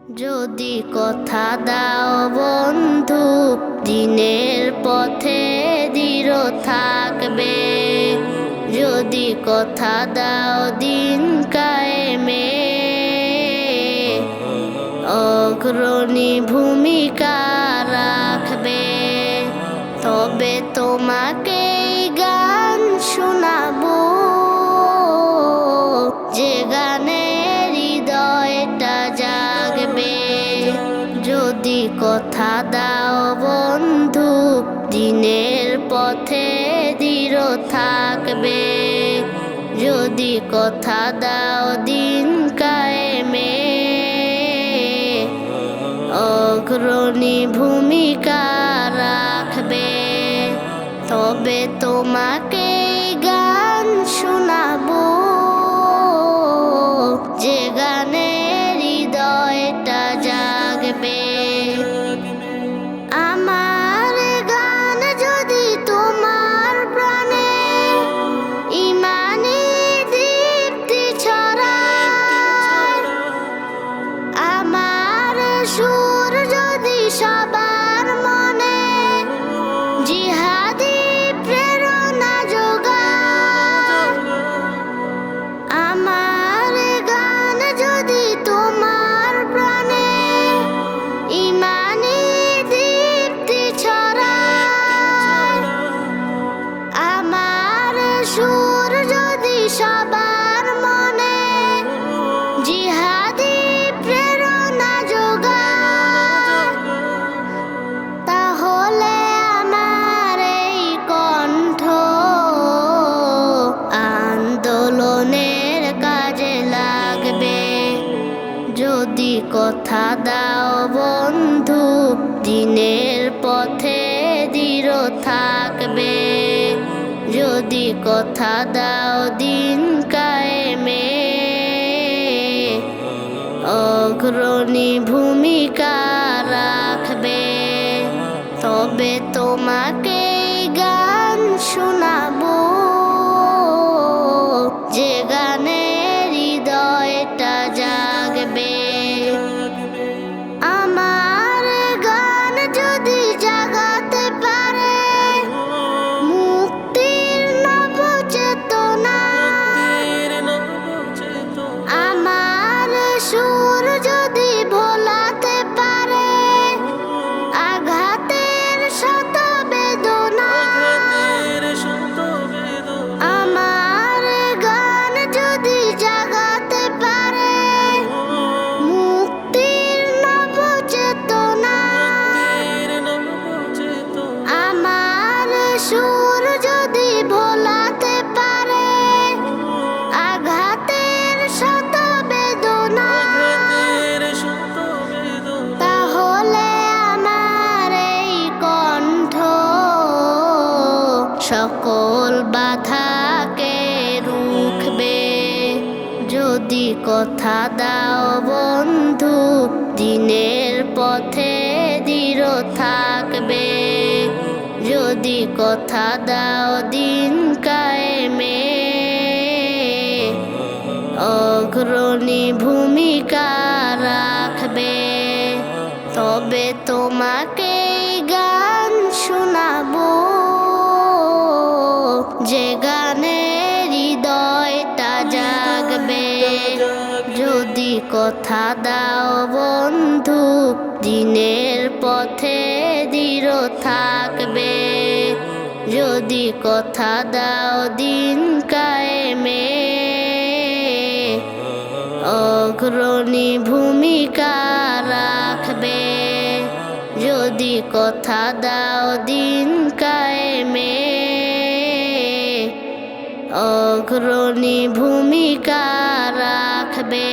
যদি কথা দাও বন্ধু, দিনের পথে দৃঢ় থাকবে। যদি কথা দাও দিন কায়েমে, অগ্রণী ভূমিকা রাখবে। তবে তোমাকে গান শোনাবো, যে গানে হৃদয়টা জাগবে। যদি কথা দাও বন্ধু, দিনের পথে দৃঢ় থাকবে। যদি কথা দাও দিন কায়েমে, অগ্রণী ভূমিকা রাখবে। তবে তোমাকে গান শোনাবো, যে গানে হৃদয়টা জাগবে। আমার গান যদি তোমার প্রাণে ইমানি দীপ্তি ছড়ায়, আমার সুর যদি সবার মনে জিহাদি প্রেরণা যোগায়, আমার গান যদি তোমার প্রাণে ইমানি দীপ্তি ছড়ায়, আমার সুর যদি সবার মনে জিহাদি প্রেরণা যোগায়, তাহলে আমার এই কণ্ঠ আন্দোলনের কাজে লাগবে। যদি কথা দাও বন্ধু, দিনের পথে দৃঢ় থাকবে। যদি কথা দাও দিন কায়েমে, অগ্রণী ভূমিকা রাখবে। তবে তোমাকে গান শোনাবো, যে গানে হৃদয়টা জাগবে। আমার গান যদি জাগাতে পারে মুক্তির নবচেতনা, আমার সুর যদি ভোলাতে পারে আঘাতের শত বেদনা, আমার গান যদি জাগাতে পারে মুক্তির নবচেতনা, আমার সুর যদি ভোলাতে পারে আঘাতের শত বেদনা, তাহলে আমার এই কণ্ঠ সকল বাধাকে রুখবে। যদি কথা দাও বন্ধু, দিনের পথে দৃঢ় থাকবে। যদি কথা দাও দিন কায়েমে, অগ্রণী ভূমিকা রাখবে। তবে তোমাকে গান শোনাবো, যে গানে হৃদয়টা জাগবে। যদি কথা দাও বন্ধু, দিনের পথে দৃঢ় থাকবে। যদি কথা দাও দিন কায়েমে, অগ্রণী ভূমিকা রাখবে। যদি কথা দাও দিন কায়েমে, অগ্রণী ভূমিকা রাখবে।